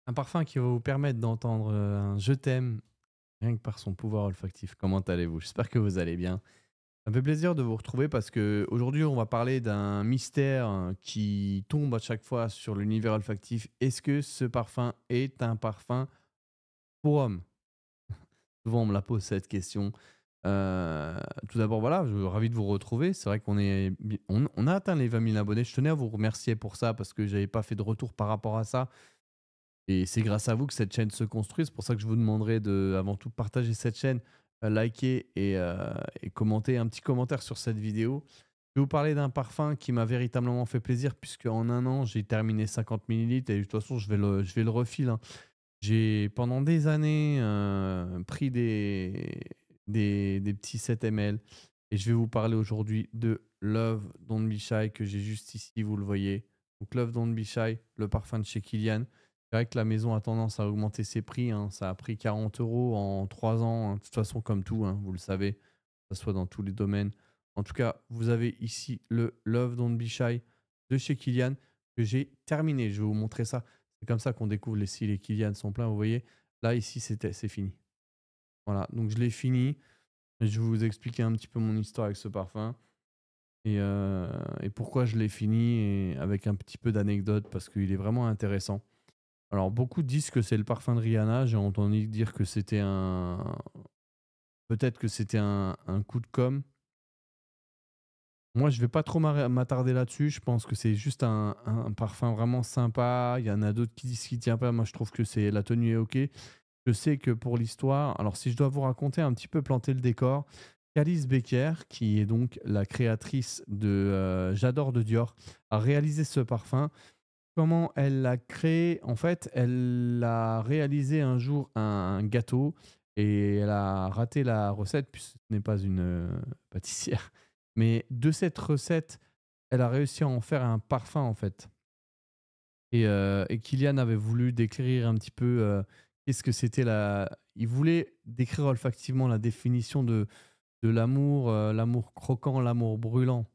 Un parfum qui va vous permettre d'entendre, un «je t'aime» rien que par son pouvoir olfactif. Comment allez-vous? J'espère que vous allez bien. Ça me fait plaisir de vous retrouver parce qu'aujourd'hui, on va parler d'un mystère, qui tombe à chaque fois sur l'univers olfactif. Est-ce que ce parfum est un parfum pour homme? Souvent, on me la pose cette question. Heu, Tout d'abord, voilà, je ravi de vous retrouver. C'est vrai qu'on est bi on a atteint les 20 000 abonnés. Je tenais à vous remercier pour ça parce que j'avais pas fait de retour par rapport à ça. Et c'est grâce à vous que cette chaîne se construit. C'est pour ça que je vous demanderai de, avant tout, partager cette chaîne, liker et commenter un petit commentaire sur cette vidéo. Je vais vous parler d'un parfum qui m'a véritablement fait plaisir puisque en un an, j'ai terminé 50 millilitres et de toute façon, je vais le refill, hein. J'ai pendant des années, pris des petits 7 ml et je vais vous parler aujourd'hui de Love Don't Be Shy que j'ai juste ici, vous le voyez. Donc Love Don't Be Shy, le parfum de chez Kilian. C'est vrai que la maison a tendance à augmenter ses prix, hein. Ça a pris 40 € en 3 ans, hein. De toute façon, comme tout, hein, vous le savez, que ce soit dans tous les domaines. En tout cas, vous avez ici le Love Don't Be Shy de chez Kilian que j'ai terminé. Je vais vous montrer ça. C'est comme ça qu'on découvre les cils et Kilian sont pleins, vous voyez? Là, ici, c'est fini. Voilà, donc je l'ai fini. Je vais vous expliquer un petit peu mon histoire avec ce parfum et pourquoi je l'ai fini et avec un petit peu d'anecdote parce qu'il est vraiment intéressant. Alors beaucoup disent que c'est le parfum de Rihanna. J'ai entendu dire que c'était un peut-être que c'était un coup de com'. Moi, je vais pas trop m'attarder là-dessus. Je pense que c'est juste un parfum vraiment sympa. Il y en a d'autres qui disent qu'il tient pas. Moi, je trouve que c'est la tenue est OK. Je sais que pour l'histoire, alors si je dois vous raconter un petit peu planter le décor, Alice Becker, qui est donc la créatrice de J'adore de Dior, a réalisé ce parfum. Comment elle l'a créé? En fait, elle a réalisé un jour un gâteau et elle a raté la recette puisque ce n'est pas une, pâtissière. Mais de cette recette, elle a réussi à en faire un parfum, en fait. Et Kylian avait voulu décrire un petit peu, qu'est-ce que c'était la il voulait décrire olfactivement la définition de l'amour, l'amour croquant, l'amour brûlant.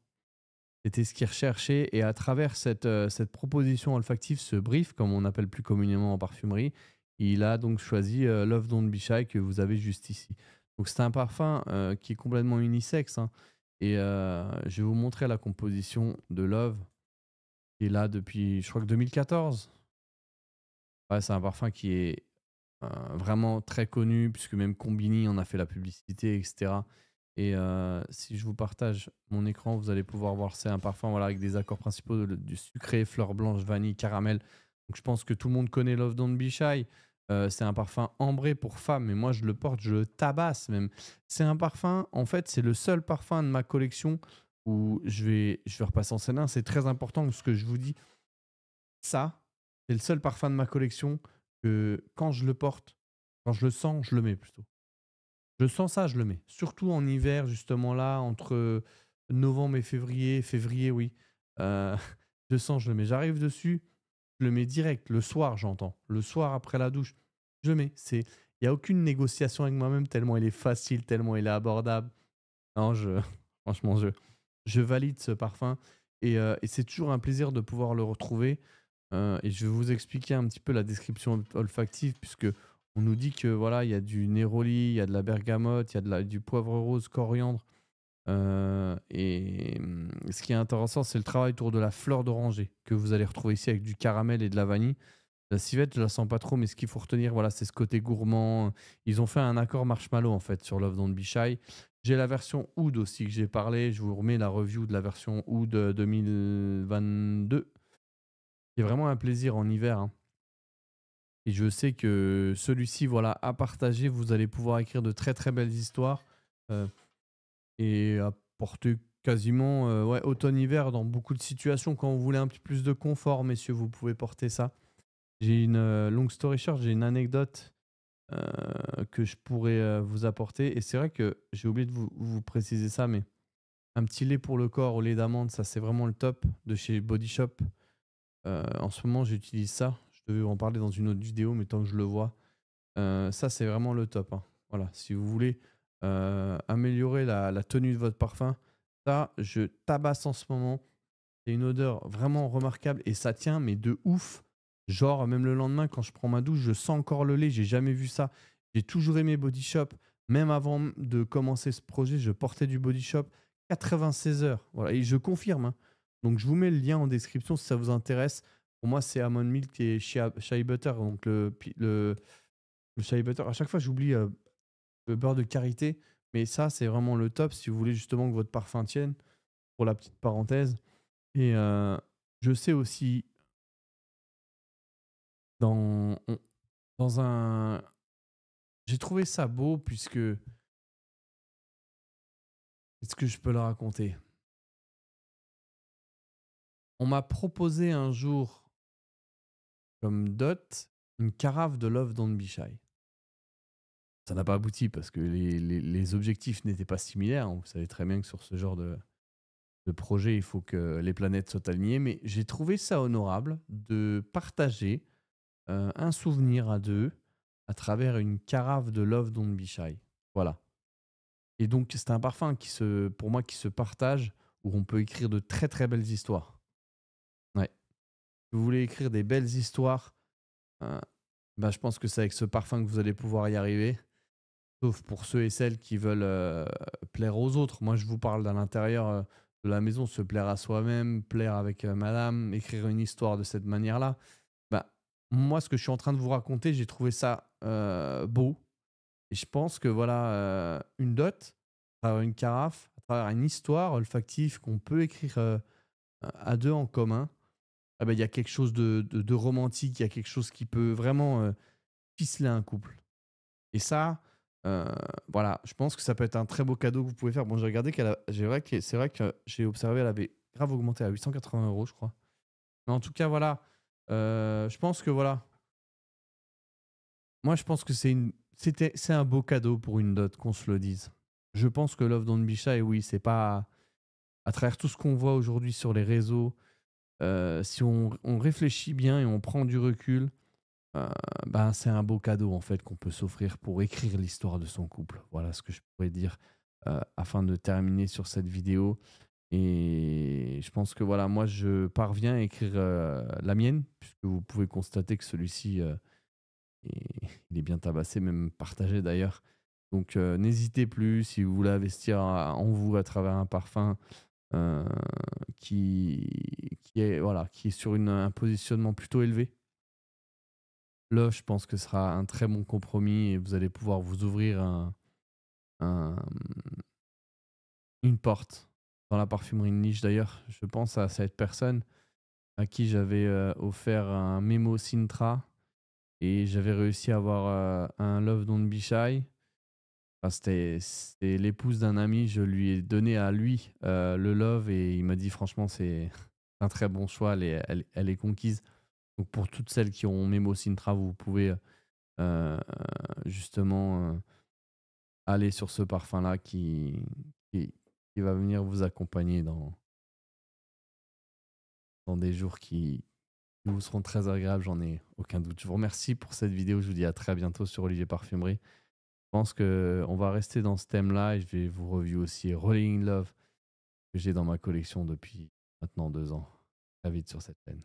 C'était ce qu'il recherchait et à travers cette proposition olfactive, ce brief, comme on appelle plus communément en parfumerie, il a donc choisi, Love Don't Be Shy que vous avez juste ici. Donc c'est un parfum, qui est complètement unisexe, hein je vais vous montrer la composition de Love, qui est là depuis je crois que 2014. Ouais, c'est un parfum qui est, vraiment très connu puisque même Combini en a fait la publicité et cetera si je vous partage mon écran, vous allez pouvoir voir, c'est un parfum, voilà, avec des accords principaux du sucré, fleur blanche, vanille, caramel. Donc je pense que tout le monde connaît Love Don't Be Shy. C'est un parfum ambré pour femme mais moi je le porte, je le tabasse même. C'est un parfum, en fait, c'est le seul parfum de ma collection où je vais repasser en scène 1. C'est très important ce que je vous dis. Ça, c'est le seul parfum de ma collection que quand je le porte, quand je le sens, je le mets plutôt. Je sens ça, je le mets. Surtout en hiver, justement là, entre novembre et février. Février, oui. Heu, je sens, je le mets. J'arrive dessus, je le mets direct, le soir, j'entends. Le soir après la douche, je le mets. Il y a aucune négociation avec moi-même tellement il est facile, tellement il est abordable. Non, franchement, je valide ce parfum et c'est toujours un plaisir de pouvoir le retrouver. Et je vais vous expliquer un petit peu la description olfactive puisque on nous dit que voilà, il y a du néroli, il y a de la bergamote, il y a du poivre rose, coriandre. Ce qui est intéressant, c'est le travail autour de la fleur d'oranger que vous allez retrouver ici avec du caramel et de la vanille. La civette, je la sens pas trop, mais ce qu'il faut retenir, voilà, c'est ce côté gourmand. Ils ont fait un accord marshmallow en fait sur Love Don't Be Shy. J'ai la version Oud aussi que j'ai parlé. Je vous remets la review de la version Oud 2022 qui est vraiment un plaisir en hiver, hein. Et je sais que celui-ci, voilà, à partager, vous allez pouvoir écrire de très, très belles histoires, heu et apporter quasiment, ouais, automne-hiver dans beaucoup de situations. Quand vous voulez un petit plus de confort, messieurs, vous pouvez porter ça. J'ai une, long story short, j'ai une anecdote, que je pourrais, vous apporter et c'est vrai que j'ai oublié de vous préciser ça, mais un petit lait pour le corps au lait d'amande, ça, c'est vraiment le top de chez Body Shop. En ce moment, j'utilise ça. Je devais en parler dans une autre vidéo, mais tant que je le vois, ça, c'est vraiment le top, hein. Voilà, si vous voulez, améliorer la tenue de votre parfum, ça, je tabasse en ce moment. C'est une odeur vraiment remarquable et ça tient, mais de ouf. Genre, même le lendemain, quand je prends ma douche, je sens encore le lait. J'ai jamais vu ça. J'ai toujours aimé Body Shop. Même avant de commencer ce projet, je portais du Body Shop 96 heures. Voilà, et je confirme, hein. Donc, je vous mets le lien en description si ça vous intéresse. Pour moi, c'est Almond Milk et Shea Butter. Donc, le Shea Butter. À chaque fois, j'oublie le beurre de karité. Mais ça, c'est vraiment le top si vous voulez justement que votre parfum tienne, pour la petite parenthèse. Et je sais aussi, dans, dans un... J'ai trouvé ça beau puisque... Est-ce que je peux le raconter? On m'a proposé un jour, comme dot, une carafe de Love Don't Be Shy. Ça n'a pas abouti parce que les objectifs n'étaient pas similaires, hein. Vous savez très bien que sur ce genre de projet, il faut que les planètes soient alignées. Mais j'ai trouvé ça honorable de partager un souvenir à deux à travers une carafe de Love Don't Be Shy. Voilà. Et donc, c'est un parfum pour moi, qui se partage, où on peut écrire de très très belles histoires. Ouais. Si vous voulez écrire des belles histoires, euh, bah, je pense que c'est avec ce parfum que vous allez pouvoir y arriver. Sauf pour ceux et celles qui veulent plaire aux autres. Moi, je vous parle d'à l'intérieur de la maison, se plaire à soi-même, plaire avec madame, écrire une histoire de cette manière-là. Bah, moi, ce que je suis en train de vous raconter, j'ai trouvé ça beau. Et je pense que voilà, une dot, à travers une carafe, à travers une histoire olfactive qu'on peut écrire à deux en commun, ah ben, il y a quelque chose de romantique, il y a quelque chose qui peut vraiment ficeler un couple. Et ça, heu, voilà, je pense que ça peut être un très beau cadeau que vous pouvez faire. Bon, j'ai regardé c'est vrai que j'ai observé, elle avait grave augmenté à 880 €, je crois. Mais en tout cas, voilà, je pense que voilà, moi, je pense que c'est un beau cadeau pour une dot, qu'on se le dise. Je pense que Love Don't Be Shy, oui, c'est pas à travers tout ce qu'on voit aujourd'hui sur les réseaux, si on réfléchit bien et on prend du recul, Heu, ben, c'est un beau cadeau, en fait, qu'on peut s'offrir pour écrire l'histoire de son couple. Voilà ce que je pourrais dire, afin de terminer sur cette vidéo. Et je pense que, voilà, moi, je parviens à écrire, la mienne, puisque vous pouvez constater que celui-ci, il est bien tabassé, même partagé d'ailleurs. Donc, n'hésitez plus si vous voulez investir en vous à travers un parfum, heu, qui est sur un positionnement plutôt élevé. Là, je pense que ce sera un très bon compromis et vous allez pouvoir vous ouvrir un, une porte dans la parfumerie de niche. D'ailleurs, je pense à cette personne à qui j'avais offert un Memo Sintra et j'avais réussi à avoir un Love Don't Be Shy. Enfin, c'était l'épouse d'un ami. Je lui ai donné à lui le Love et il m'a dit franchement, c'est un très bon choix. Elle est conquise. Donc, pour toutes celles qui ont Memo Sintra, vous pouvez justement aller sur ce parfum-là qui, qui va venir vous accompagner dans des jours qui vous seront très agréables, j'en ai aucun doute. Je vous remercie pour cette vidéo. Je vous dis à très bientôt sur Olivier Parfumerie. Je pense qu'on va rester dans ce thème-là et je vais vous review aussi Rolling in Love que j'ai dans ma collection depuis maintenant 2 ans. À vite sur cette chaîne.